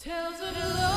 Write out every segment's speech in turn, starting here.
Tales of love.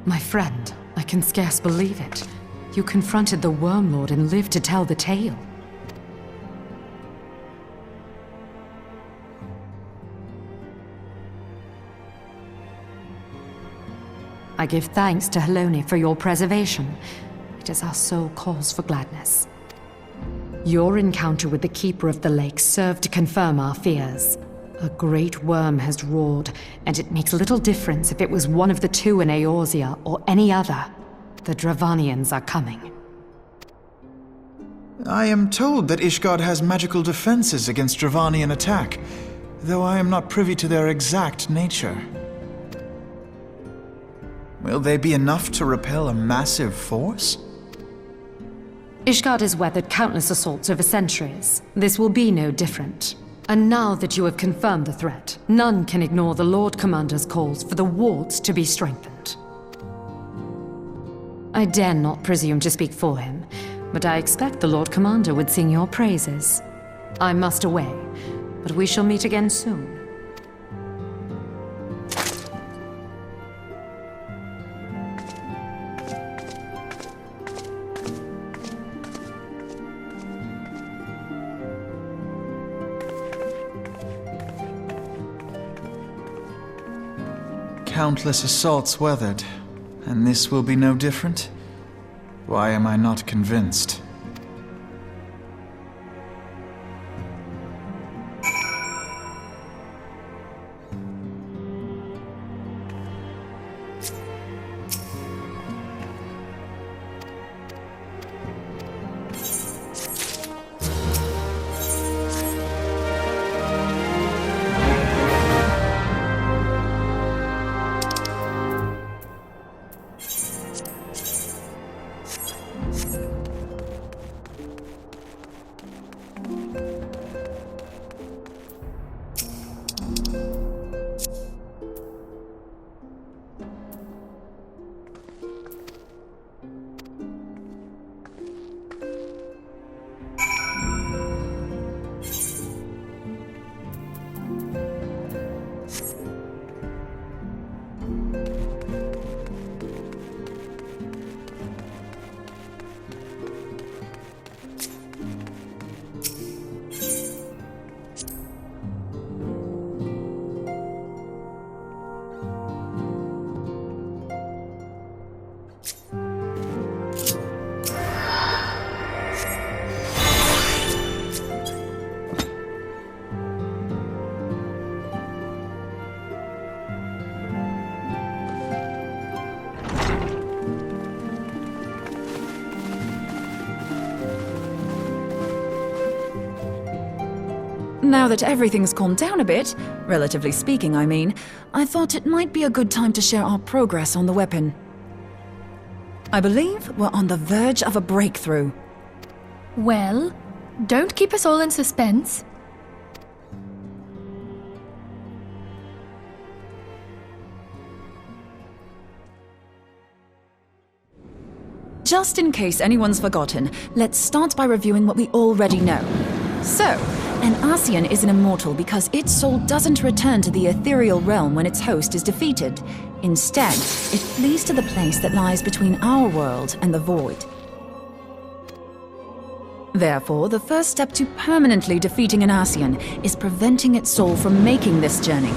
My friend, I can scarce believe it. You confronted the Wormlord and lived to tell the tale. I give thanks to Halone for your preservation. It is our sole cause for gladness. Your encounter with the Keeper of the Lake served to confirm our fears. A great worm has roared, and it makes little difference if it was one of the two in Eorzea or any other. The Dravanians are coming. I am told that Ishgard has magical defenses against Dravanian attack, though I am not privy to their exact nature. Will they be enough to repel a massive force? Ishgard has weathered countless assaults over centuries. This will be no different. And now that you have confirmed the threat, none can ignore the Lord Commander's calls for the wards to be strengthened. I dare not presume to speak for him, but I expect the Lord Commander would sing your praises. I must away, but we shall meet again soon. Countless assaults weathered, and this will be no different? Why am I not convinced? Now that everything's calmed down a bit, relatively speaking I mean, I thought it might be a good time to share our progress on the weapon. I believe we're on the verge of a breakthrough. Well, don't keep us all in suspense. Just in case anyone's forgotten, let's start by reviewing what we already know. So, an Ascian is an immortal because its soul doesn't return to the ethereal realm when its host is defeated. Instead, it flees to the place that lies between our world and the Void. Therefore, the first step to permanently defeating an Ascian is preventing its soul from making this journey.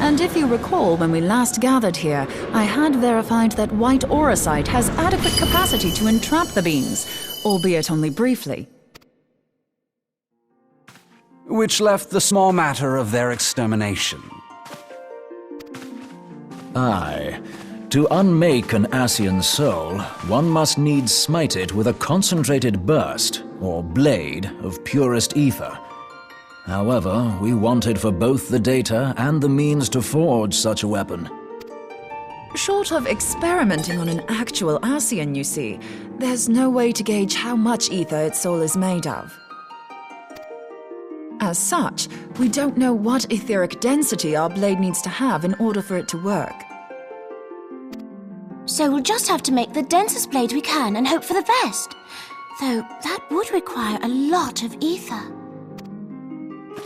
And if you recall, when we last gathered here, I had verified that white auracite has adequate capacity to entrap the beings, albeit only briefly. Which left the small matter of their extermination. Aye. To unmake an Ascian soul, one must needs smite it with a concentrated burst, or blade, of purest ether. However, we wanted for both the data and the means to forge such a weapon. Short of experimenting on an actual Ascian, you see, there's no way to gauge how much ether its soul is made of. As such, we don't know what etheric density our blade needs to have in order for it to work. So we'll just have to make the densest blade we can and hope for the best. Though that would require a lot of ether.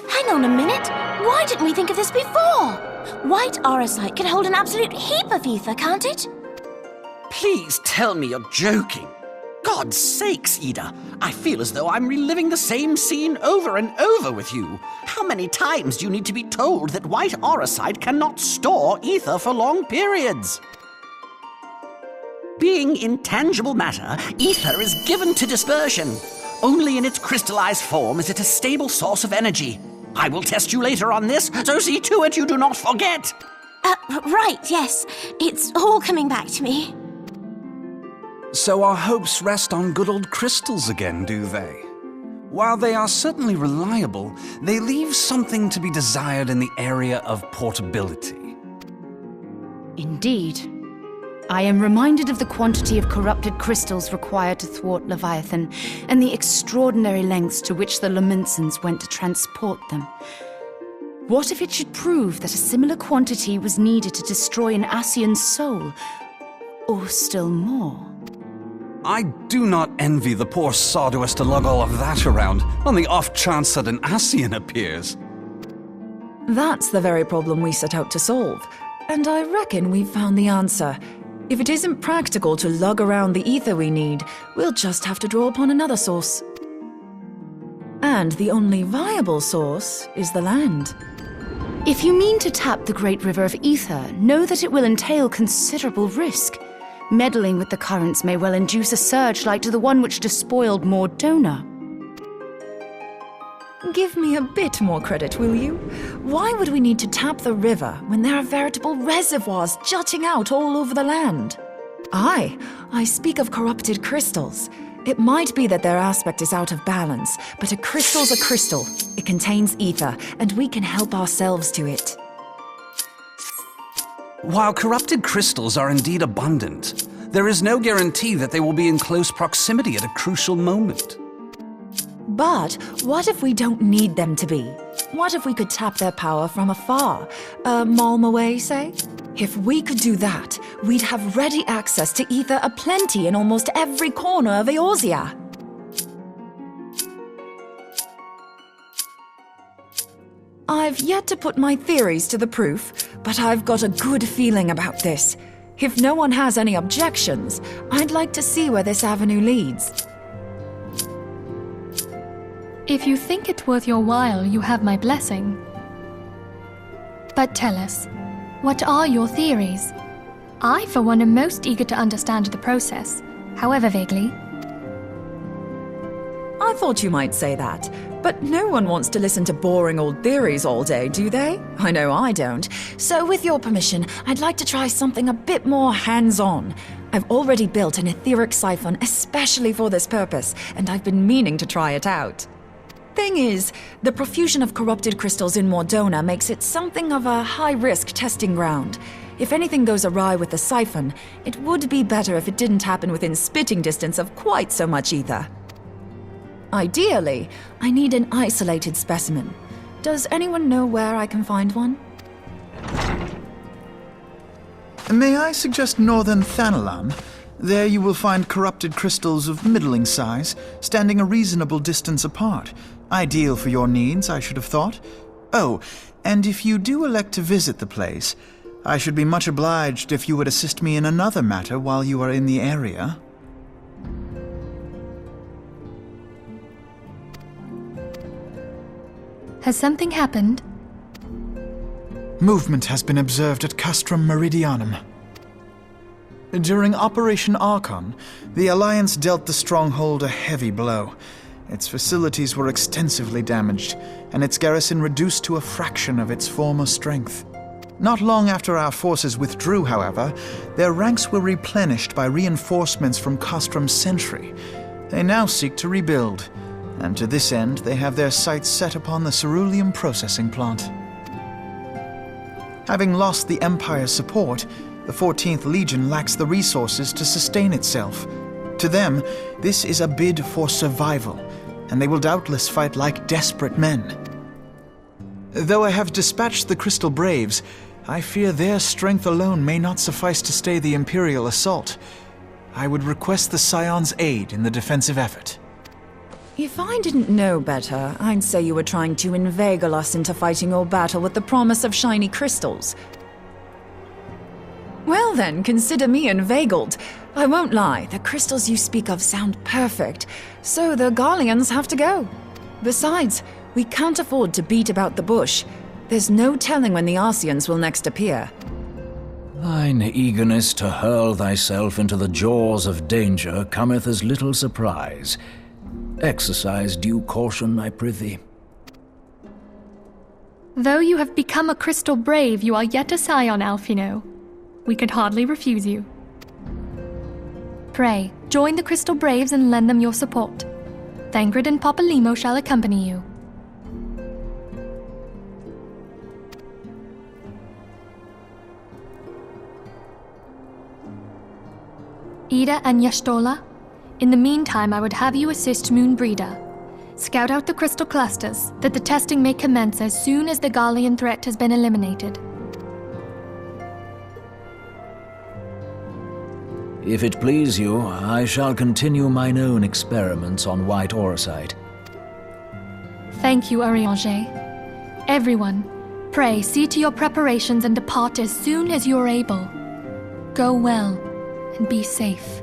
Hang on a minute! Why didn't we think of this before? White auracite can hold an absolute heap of ether, can't it? Please tell me you're joking. God's sakes, Ida. I feel as though I'm reliving the same scene over and over with you. How many times do you need to be told that white auracite cannot store ether for long periods? Being intangible matter, ether is given to dispersion. Only in its crystallized form is it a stable source of energy. I will test you later on this, so see to it you do not forget. Right, yes. It's all coming back to me. So our hopes rest on good old crystals again, do they? While they are certainly reliable, they leave something to be desired in the area of portability. Indeed. I am reminded of the quantity of corrupted crystals required to thwart Leviathan, and the extraordinary lengths to which the Lamentsons went to transport them. What if it should prove that a similar quantity was needed to destroy an Ascian soul? Or still more? I do not envy the poor sod who has to lug all of that around, on the off chance that an Ascian appears. That's the very problem we set out to solve, and I reckon we've found the answer. If it isn't practical to lug around the ether we need, we'll just have to draw upon another source. And the only viable source is the land. If you mean to tap the great river of ether, know that it will entail considerable risk. Meddling with the currents may well induce a surge like to the one which despoiled Mordona. Give me a bit more credit, will you? Why would we need to tap the river when there are veritable reservoirs jutting out all over the land? I speak of corrupted crystals. It might be that their aspect is out of balance, but a crystal's a crystal. It contains ether, and we can help ourselves to it. While corrupted crystals are indeed abundant, there is no guarantee that they will be in close proximity at a crucial moment. But what if we don't need them to be? What if we could tap their power from afar? A malm away, say? If we could do that, we'd have ready access to ether aplenty in almost every corner of Eorzea. I've yet to put my theories to the proof, but I've got a good feeling about this. If no one has any objections, I'd like to see where this avenue leads. If you think it worth your while, you have my blessing. But tell us, what are your theories? I, for one, am most eager to understand the process, however vaguely. I thought you might say that, but no one wants to listen to boring old theories all day, do they? I know I don't. So with your permission, I'd like to try something a bit more hands-on. I've already built an etheric siphon especially for this purpose, and I've been meaning to try it out. Thing is, the profusion of corrupted crystals in Mordona makes it something of a high-risk testing ground. If anything goes awry with the siphon, it would be better if it didn't happen within spitting distance of quite so much ether. Ideally, I need an isolated specimen. Does anyone know where I can find one? May I suggest northern Thanalan? There you will find corrupted crystals of middling size, standing a reasonable distance apart. Ideal for your needs, I should have thought. Oh, and if you do elect to visit the place, I should be much obliged if you would assist me in another matter while you are in the area. Has something happened? Movement has been observed at Castrum Meridianum. During Operation Archon, the Alliance dealt the stronghold a heavy blow. Its facilities were extensively damaged, and its garrison reduced to a fraction of its former strength. Not long after our forces withdrew, however, their ranks were replenished by reinforcements from Castrum's sentry. They now seek to rebuild, and to this end they have their sights set upon the ceruleum processing plant. Having lost the Empire's support, the 14th Legion lacks the resources to sustain itself. To them, this is a bid for survival, and they will doubtless fight like desperate men. Though I have dispatched the Crystal Braves, I fear their strength alone may not suffice to stay the Imperial assault. I would request the Scion's aid in the defensive effort. If I didn't know better, I'd say you were trying to inveigle us into fighting your battle with the promise of shiny crystals. Well then, consider me inveigled. I won't lie, the crystals you speak of sound perfect, so the Garleans have to go. Besides, we can't afford to beat about the bush. There's no telling when the Arsians will next appear. Thine eagerness to hurl thyself into the jaws of danger cometh as little surprise. Exercise due caution, I prithee. Though you have become a crystal brave, you are yet a scion, Alphino. We could hardly refuse you. Pray, join the Crystal Braves and lend them your support. Thancred and Papalymo shall accompany you. Ida and Y'shtola, in the meantime I would have you assist Moonbreeder. Scout out the crystal clusters, that the testing may commence as soon as the Garlean threat has been eliminated. If it please you, I shall continue mine own experiments on white auricite. Thank you, Urianger. Everyone, pray see to your preparations and depart as soon as you are able. Go well, and be safe.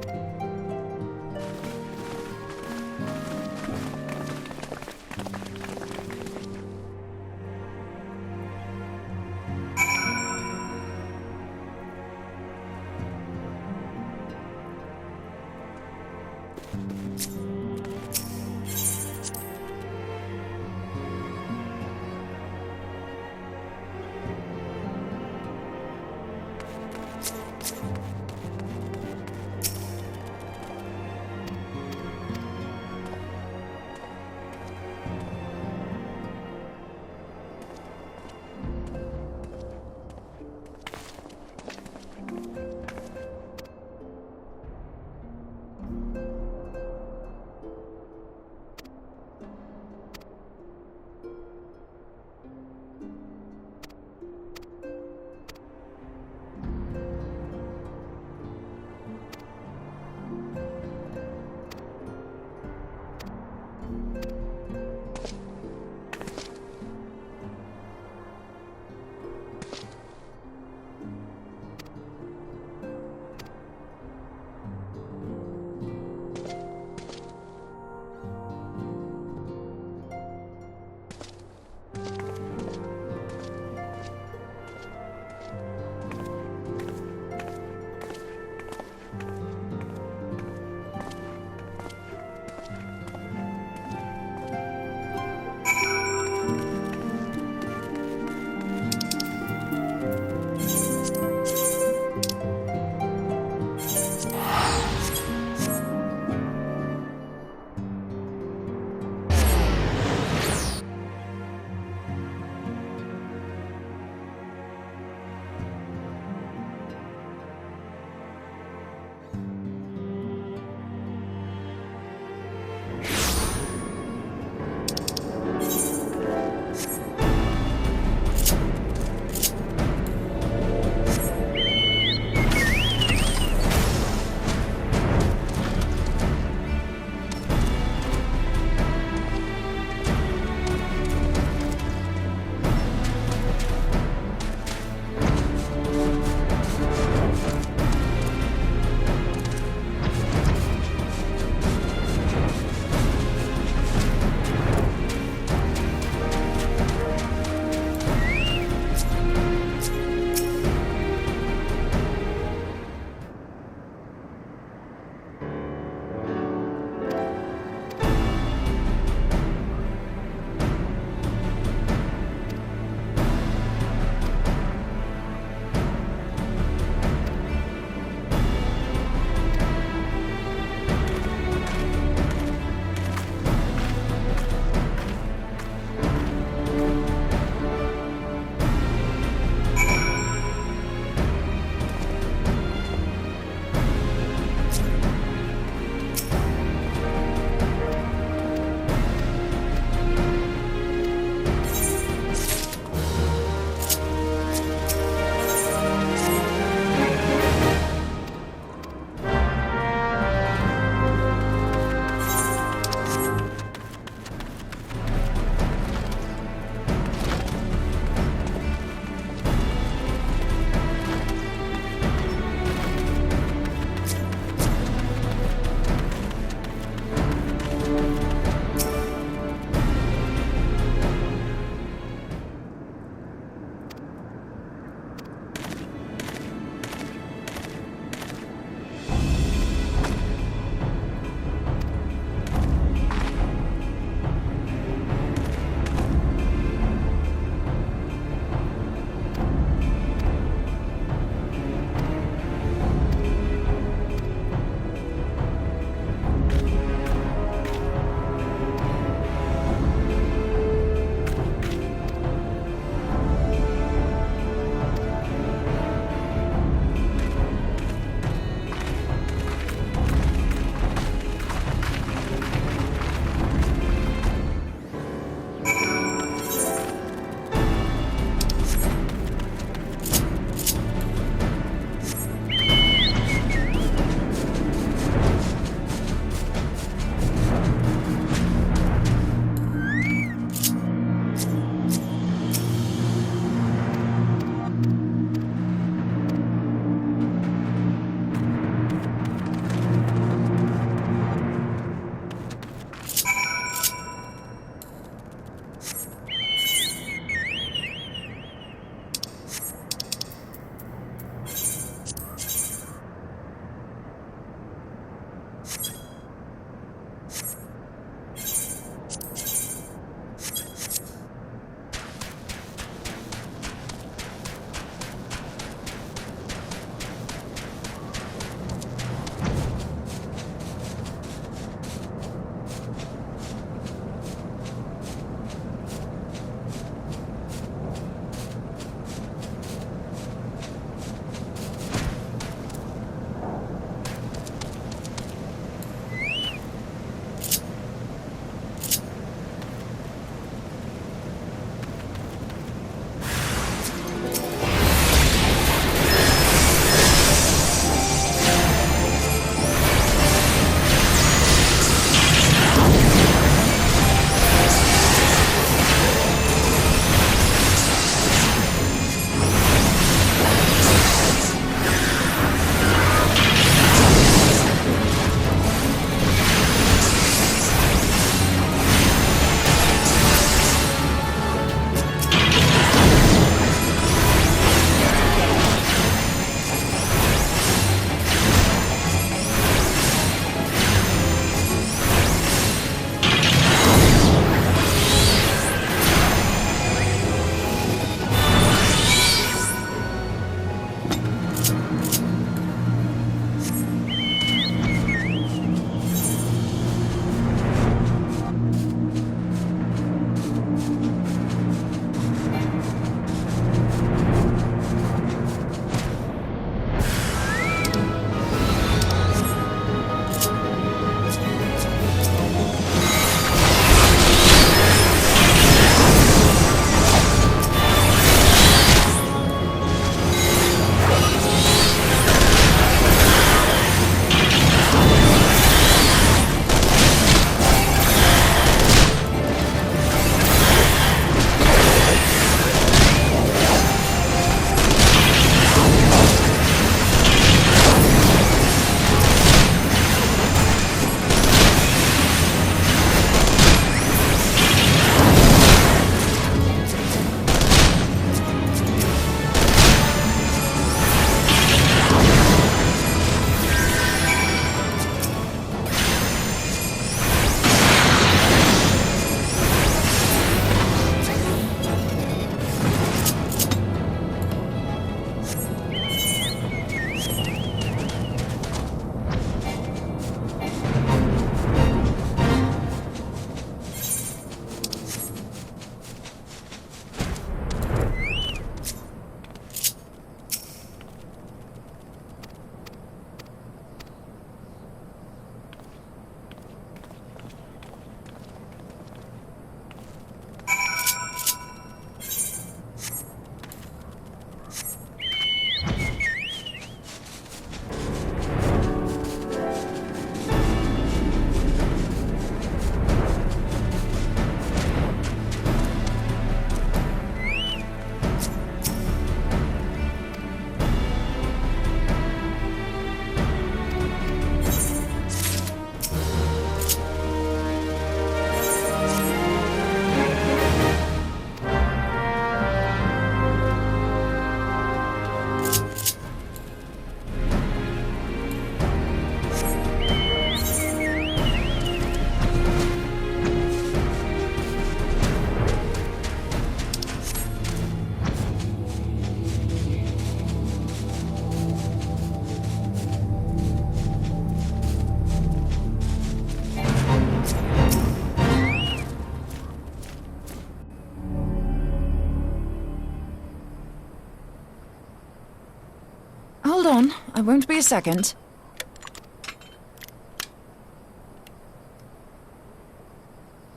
I won't be a second.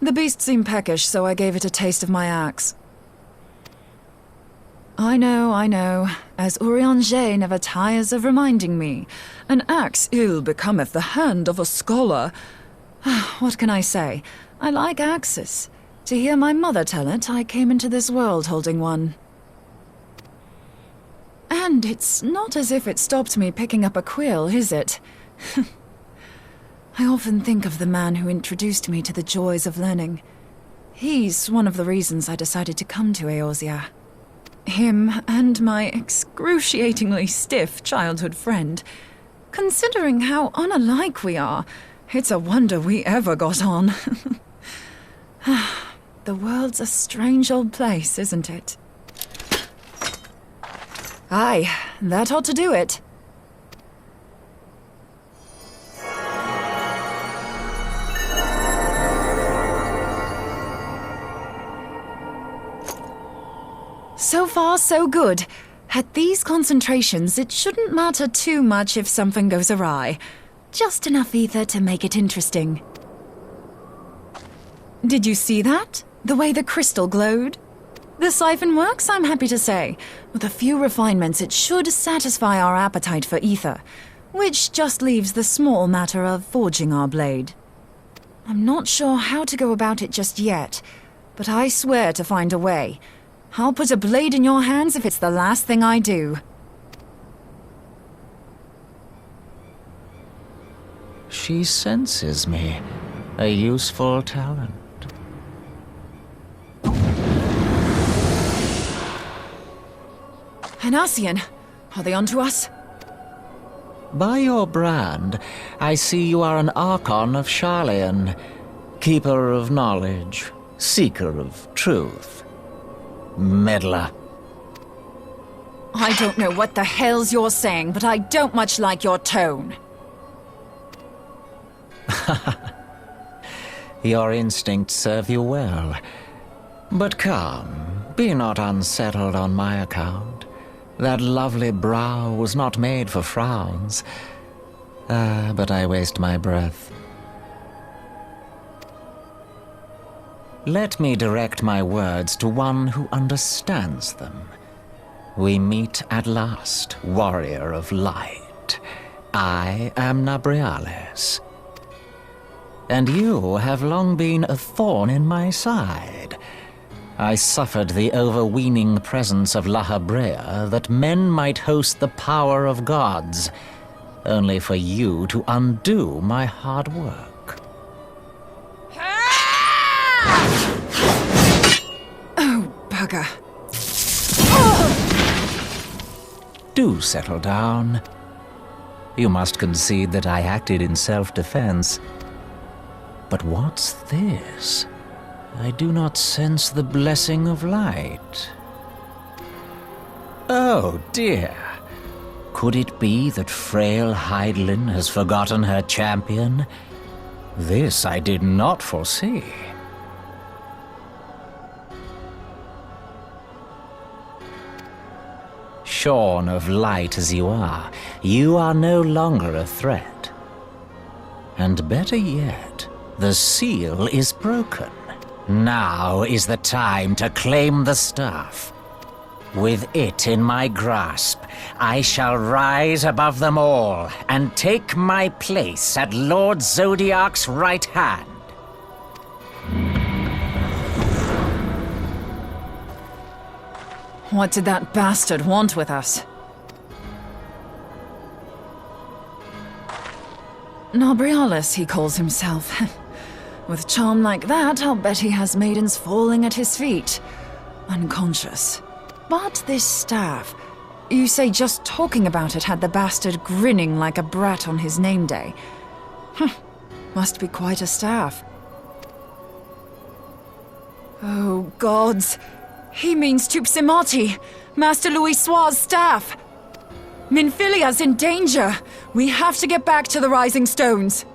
The beast seemed peckish, so I gave it a taste of my axe. I know, as Urianger never tires of reminding me. An axe ill becometh the hand of a scholar. What can I say? I like axes. To hear my mother tell it, I came into this world holding one. And it's not as if it stopped me picking up a quill, is it? I often think of the man who introduced me to the joys of learning. He's one of the reasons I decided to come to Eorzea. Him and my excruciatingly stiff childhood friend. Considering how unalike we are, it's a wonder we ever got on. The world's a strange old place, isn't it? Aye, that ought to do it. So far, so good. At these concentrations, it shouldn't matter too much if something goes awry. Just enough ether to make it interesting. Did you see that? The way the crystal glowed? The siphon works, I'm happy to say. With a few refinements, it should satisfy our appetite for ether, which just leaves the small matter of forging our blade. I'm not sure how to go about it just yet, but I swear to find a way. I'll put a blade in your hands if it's the last thing I do. She senses me. A useful talent. Anasian, are they onto us? By your brand, I see you are an Archon of Sharlayan, keeper of knowledge, seeker of truth. Meddler. I don't know what the hell's you're saying, but I don't much like your tone. Your instincts serve you well. But come, be not unsettled on my account. That lovely brow was not made for frowns. But I waste my breath. Let me direct my words to one who understands them. We meet at last, warrior of light. I am Nabriales. And you have long been a thorn in my side. I suffered the overweening presence of La Habrea that men might host the power of gods, only for you to undo my hard work. Oh, bugger. Do settle down. You must concede that I acted in self-defense. But what's this? I do not sense the blessing of light. Oh, dear. Could it be that frail Hydaelyn has forgotten her champion? This I did not foresee. Shorn of light as you are no longer a threat. And better yet, the seal is broken. Now is the time to claim the staff. With it in my grasp, I shall rise above them all and take my place at Lord Zodiark's right hand. What did that bastard want with us? Nabriales, he calls himself. With charm like that, I'll bet he has maidens falling at his feet. Unconscious. But this staff... You say just talking about it had the bastard grinning like a brat on his name day. Must be quite a staff. Oh, gods. He means Tupsimati, Master Louis Soir's staff. Minfilia's in danger. We have to get back to the Rising Stones.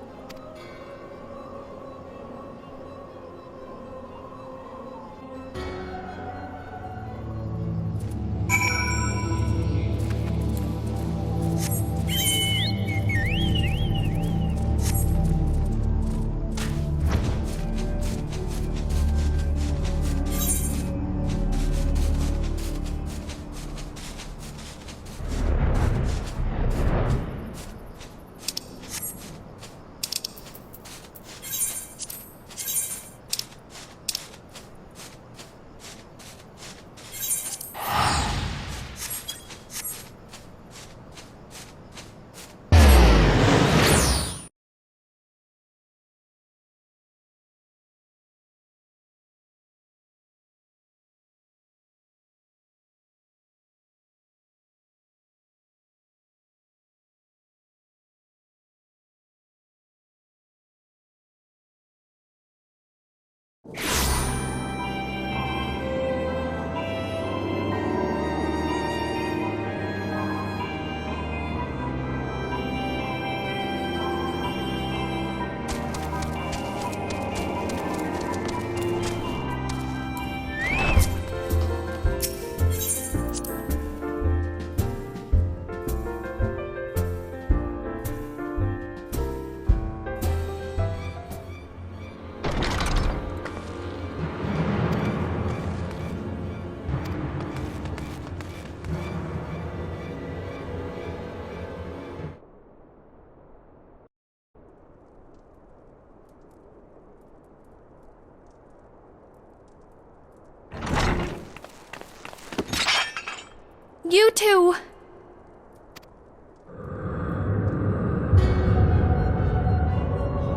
You too.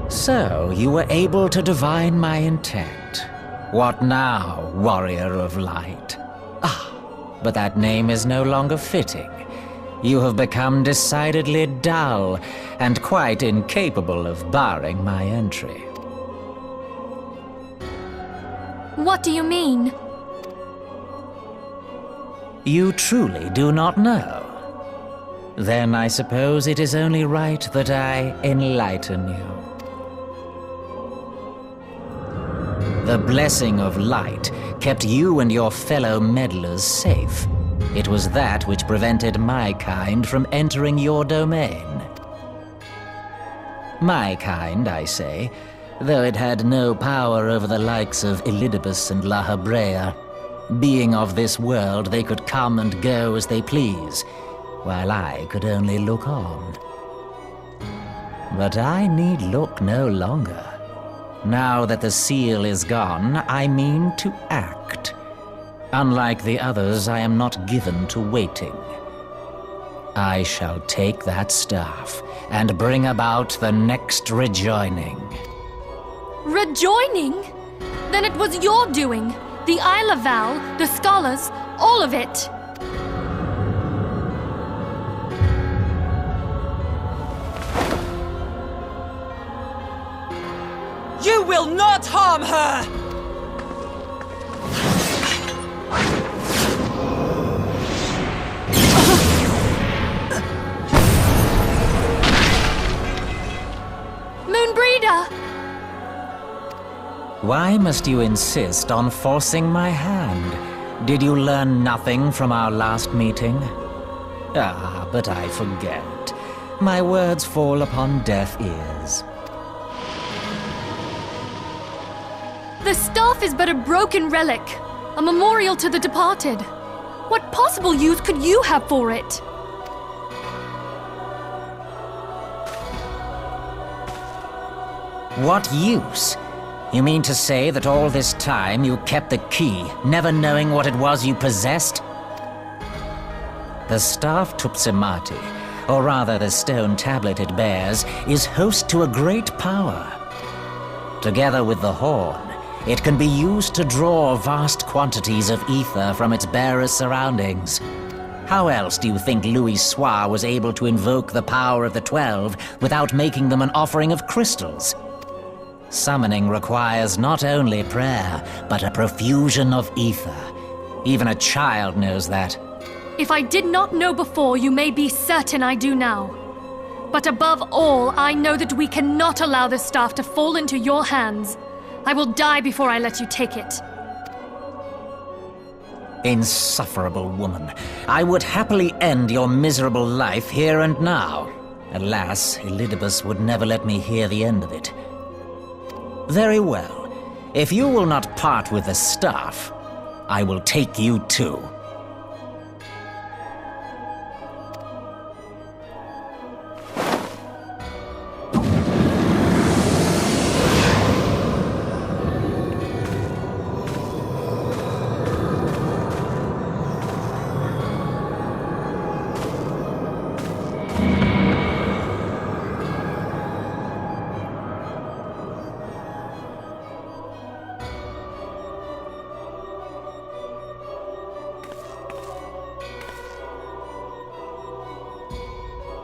So, you were able to divine my intent. What now, warrior of light? Ah, but that name is no longer fitting. You have become decidedly dull, and quite incapable of barring my entry. What do you mean? You truly do not know? Then I suppose it is only right that I enlighten you. The blessing of light kept you and your fellow meddlers safe. It was that which prevented my kind from entering your domain. My kind, I say, though it had no power over the likes of Elidibus and La Habrea. Being of this world, they could come and go as they please, while I could only look on. But I need look no longer. Now that the seal is gone, I mean to act. Unlike the others, I am not given to waiting. I shall take that staff and bring about the next rejoining. Rejoining? Then it was your doing. The Isle of Val, the scholars, all of it. You will not harm her! Moonbreeder! Why must you insist on forcing my hand? Did you learn nothing from our last meeting? Ah, but I forget. My words fall upon deaf ears. The staff is but a broken relic, a memorial to the departed. What possible use could you have for it? What use? You mean to say that all this time you kept the key, never knowing what it was you possessed? The staff Tupsimati, or rather the stone tablet it bears, is host to a great power. Together with the horn, it can be used to draw vast quantities of ether from its bearer's surroundings. How else do you think Louis Soir was able to invoke the power of the 12 without making them an offering of crystals? Summoning requires not only prayer, but a profusion of ether. Even a child knows that. If I did not know before, you may be certain I do now. But above all, I know that we cannot allow this staff to fall into your hands. I will die before I let you take it. Insufferable woman. I would happily end your miserable life here and now. Alas, Elidibus would never let me hear the end of it. Very well. If you will not part with the staff, I will take you too.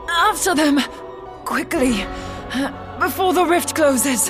After them! Quickly! Before the rift closes!